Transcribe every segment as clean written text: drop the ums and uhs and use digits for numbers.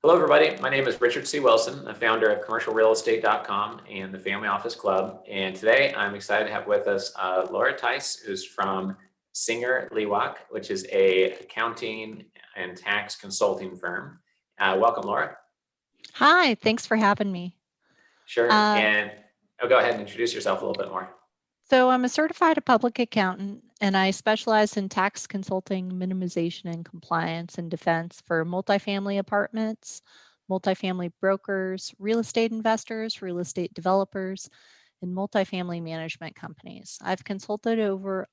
Hello, everybody. My name is Richard C. Wilson, the founder of commercialrealestate.com and the Family Office Club. And today I'm excited to have with us Laura Theiss, who's from SingerLewak, which is a accounting and tax consulting firm. Welcome, Laura. Hi, thanks for having me. Sure. Uh, And go ahead and introduce yourself a little bit more. so I'm a certified public accountant, and I specialize in tax consulting, minimization, and compliance and defense for multifamily apartments, multifamily brokers, real estate investors, real estate developers, and multifamily management companies. I've consulted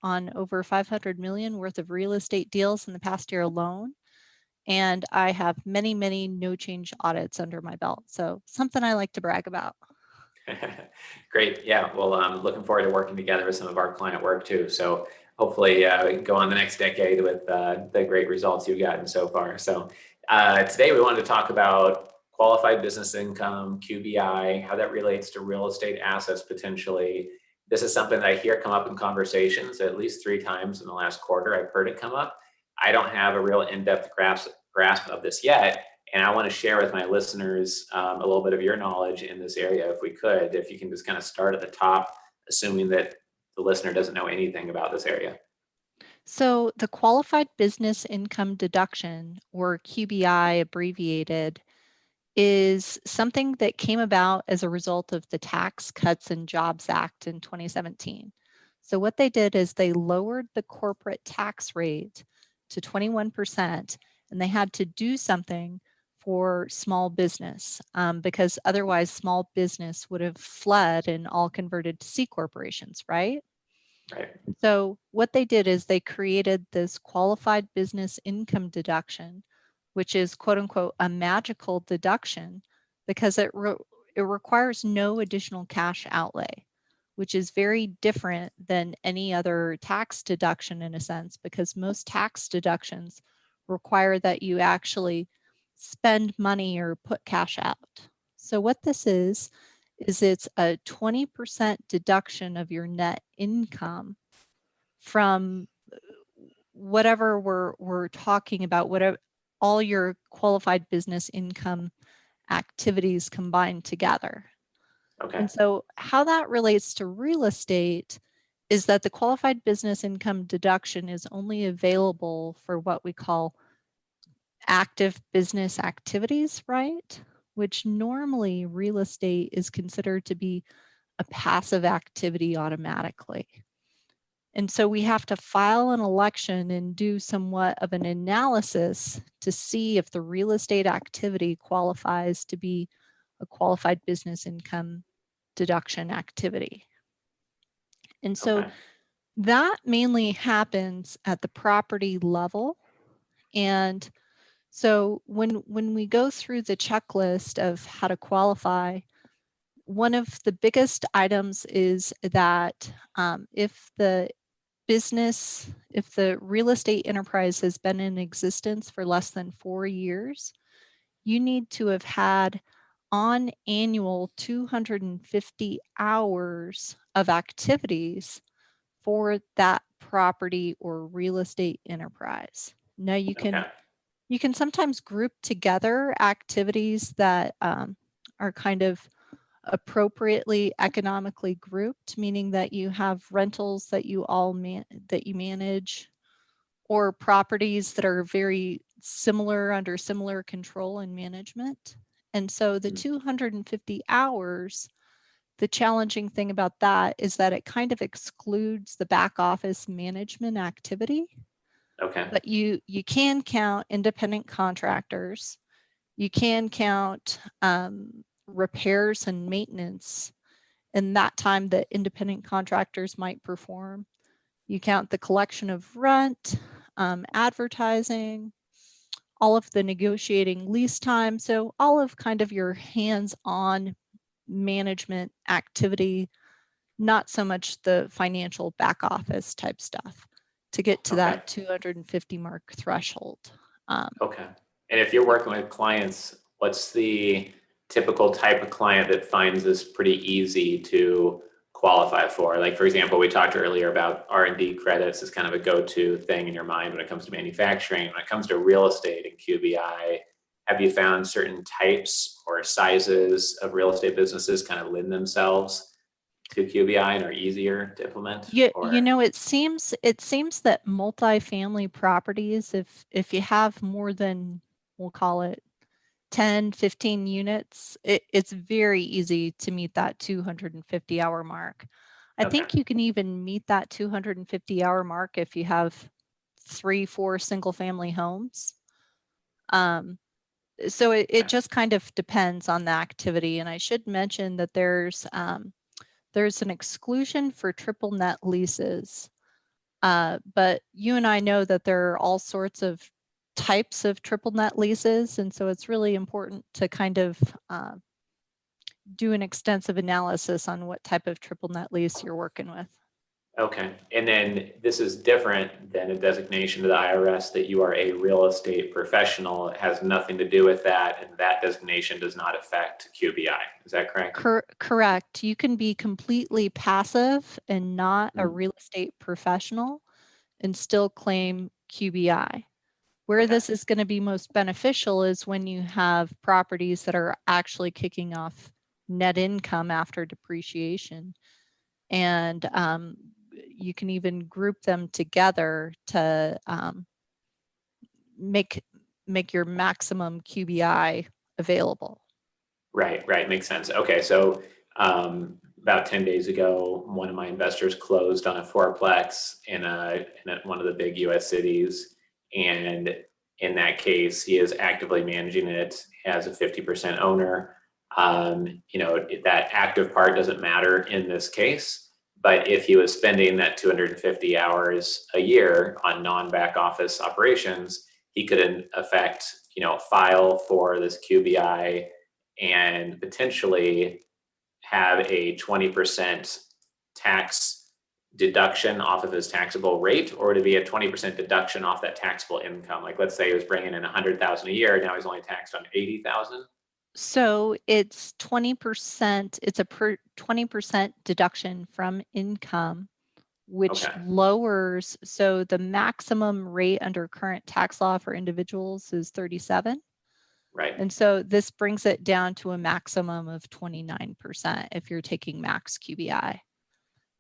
on over 500 million worth of real estate deals in the past year alone, and I have many, many no change audits under my belt. So something I like to brag about. Great. Yeah. Well, I'm looking forward to working together with some of our client work too. So hopefully we can go on the next decade with the great results you've gotten so far. So today we wanted to talk about qualified business income, QBI, how that relates to real estate assets potentially. This is something that I hear come up in conversations at least 3 times in the last quarter. I've heard it come up. I don't have a real in-depth grasp of this yet. And I want to share with my listeners a little bit of your knowledge in this area, if we could, if you can just kind of start at the top, assuming that the listener doesn't know anything about this area. So the qualified business income deduction, or QBI abbreviated, is something that came about as a result of the Tax Cuts and Jobs Act in 2017. So what they did is they lowered the corporate tax rate to 21%, and they had to do something for small business because otherwise small business would have fled and all converted to C corporations, right? Right. So what they did is they created this qualified business income deduction, which is quote unquote a magical deduction because it requires no additional cash outlay, which is very different than any other tax deduction in a sense, because most tax deductions require that you actually spend money or put cash out. So what this is it's a 20% deduction of your net income from whatever we're talking about, whatever all your qualified business income activities combined together. Okay. And so how that relates to real estate is that the qualified business income deduction is only available for what we call active business activities, right? Which normally real estate is considered to be a passive activity automatically. And so we have to file an election and do somewhat of an analysis to see if the real estate activity qualifies to be a qualified business income deduction activity. And so that mainly happens at the property level. And so when we go through the checklist of how to qualify, one of the biggest items is that if the real estate enterprise has been in existence for less than 4 years, you need to have had on annual 250 hours of activities for that property or real estate enterprise. Now you can sometimes group together activities that are kind of appropriately economically grouped, meaning that you have rentals that you manage, or properties that are very similar under similar control and management. And so the 250 hours, the challenging thing about that is that it kind of excludes the back office management activity. Okay. But you can count independent contractors. You can count repairs and maintenance in that time that independent contractors might perform. You count the collection of rent, advertising, all of the negotiating lease time. So all of kind of your hands-on management activity, not so much the financial back office type stuff to get to that 250 mark threshold. Okay. And if you're working with clients, what's the typical type of client that finds this pretty easy to qualify for? Like, for example, we talked earlier about R&D credits as kind of a go-to thing in your mind when it comes to manufacturing. When it comes to real estate and QBI, have you found certain types or sizes of real estate businesses kind of lend themselves to QBI and are easier to implement? You know, it seems that multifamily properties, if you have more than, we'll call it 10, 15 units, it's very easy to meet that 250-hour mark. I Okay. think you can even meet that 250-hour mark if you have 3, 4 single family homes. So it just kind of depends on the activity. And I should mention that there's an exclusion for triple net leases. But you and I know that there are all sorts of types of triple net leases. And so it's really important to kind of do an extensive analysis on what type of triple net lease you're working with. Okay. And then this is different than a designation to the IRS that you are a real estate professional. It has nothing to do with that. And that designation does not affect QBI. Is that correct? Correct. You can be completely passive and not a real estate professional and still claim QBI. Where this is going to be most beneficial is when you have properties that are actually kicking off net income after depreciation. And you can even group them together to make your maximum QBI available. Right. Makes sense. Okay. So about 10 days ago, one of my investors closed on a fourplex in one of the big US cities. And in that case, he is actively managing it as a 50% owner. That active part doesn't matter in this case. But if he was spending that 250 hours a year on non-back office operations, he could in effect, file for this QBI and potentially have a 20% tax deduction off of his taxable rate, or to be a 20% deduction off that taxable income. Like, let's say he was bringing in 100,000 a year, now he's only taxed on 80,000. So it's 20%. It's a 20% deduction from income, which lowers. So the maximum rate under current tax law for individuals is 37. Right. And so this brings it down to a maximum of 29% if you're taking max QBI.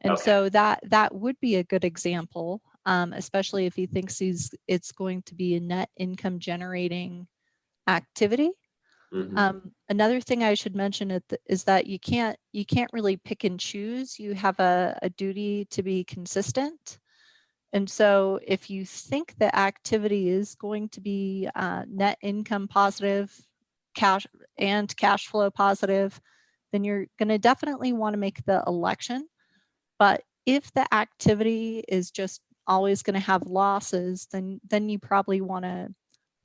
And so that would be a good example, especially if he thinks it's going to be a net income generating activity. Another thing I should mention is that you can't really pick and choose. You have a duty to be consistent. And so if you think the activity is going to be net income positive, cash flow positive, then you're going to definitely want to make the election. But if the activity is just always going to have losses, then you probably want to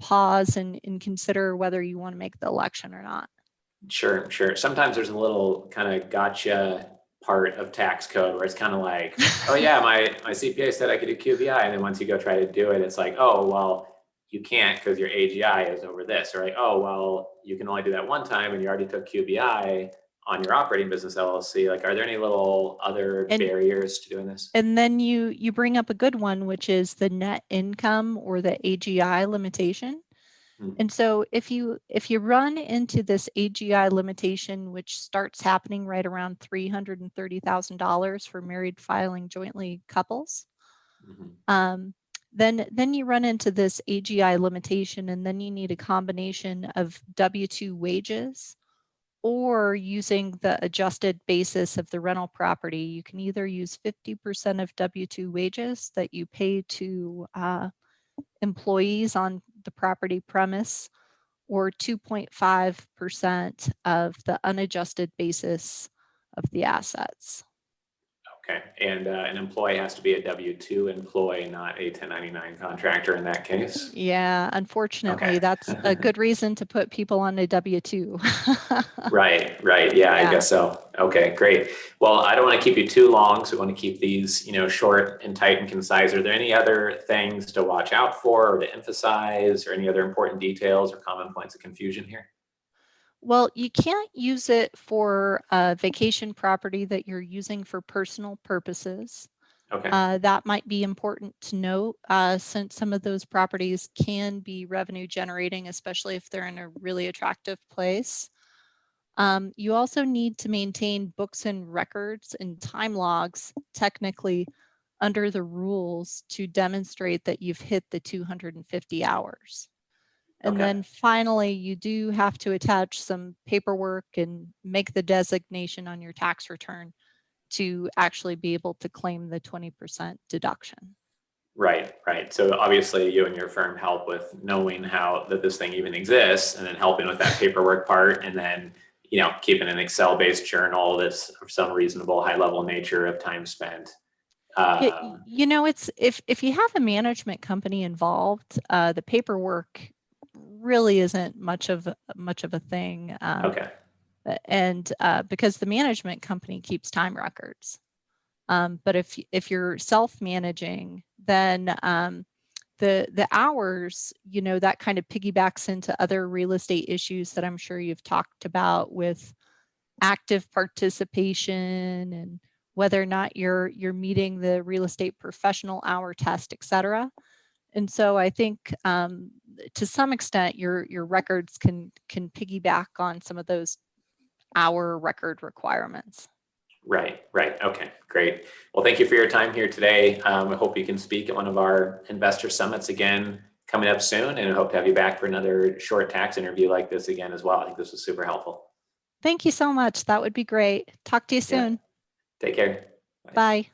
pause and consider whether you want to make the election or not. Sure. Sometimes there's a little kind of gotcha part of tax code where it's kind of like, oh yeah, my CPA said I could do QBI. And then once you go try to do it, it's like, oh, well, you can't because your AGI is over this, right? Oh, well, you can only do that one time and you already took QBI on your operating business LLC. Like, are there any little other barriers to doing this? And then you bring up a good one, which is the net income or the AGI limitation. And so if you run into this AGI limitation, which starts happening right around $330,000 for married filing jointly couples, then you run into this AGI limitation, and then you need a combination of W-2 wages or using the adjusted basis of the rental property. You can either use 50% of W-2 wages that you pay to employees on the property premise, or 2.5% of the unadjusted basis of the assets. Okay. And an employee has to be a W-2 employee, not a 1099 contractor in that case? Yeah, unfortunately, that's a good reason to put people on a W-2. Right. Yeah, I guess so. Okay, great. Well, I don't want to keep you too long, so we want to keep these, short and tight and concise. Are there any other things to watch out for or to emphasize, or any other important details or common points of confusion here? Well, you can't use it for a vacation property that you're using for personal purposes. Okay. That might be important to note, since some of those properties can be revenue generating, especially if they're in a really attractive place. You also need to maintain books and records and time logs, technically under the rules, to demonstrate that you've hit the 250 hours. And Okay. then finally, you do have to attach some paperwork and make the designation on your tax return to actually be able to claim the 20% deduction. Right, right. So obviously you and your firm help with knowing how that this thing even exists, and then helping with that paperwork part, and then, you know, keeping an Excel-based journal that's of some reasonable high level nature of time spent. You know, it's if you have a management company involved, the paperwork really isn't much of a thing. Okay. And because the management company keeps time records. But if you're self-managing, then the hours, you know, that kind of piggybacks into other real estate issues that I'm sure you've talked about with active participation and whether or not you're meeting the real estate professional hour test, et cetera. And so I think to some extent your records can piggyback on some of those hour record requirements. Right, right. Okay, great. Well, thank you for your time here today. I hope you can speak at one of our investor summits again coming up soon, and I hope to have you back for another short tax interview like this again as well. I think this was super helpful. Thank you so much. That would be great. Talk to you Yeah. soon. Take care. Bye.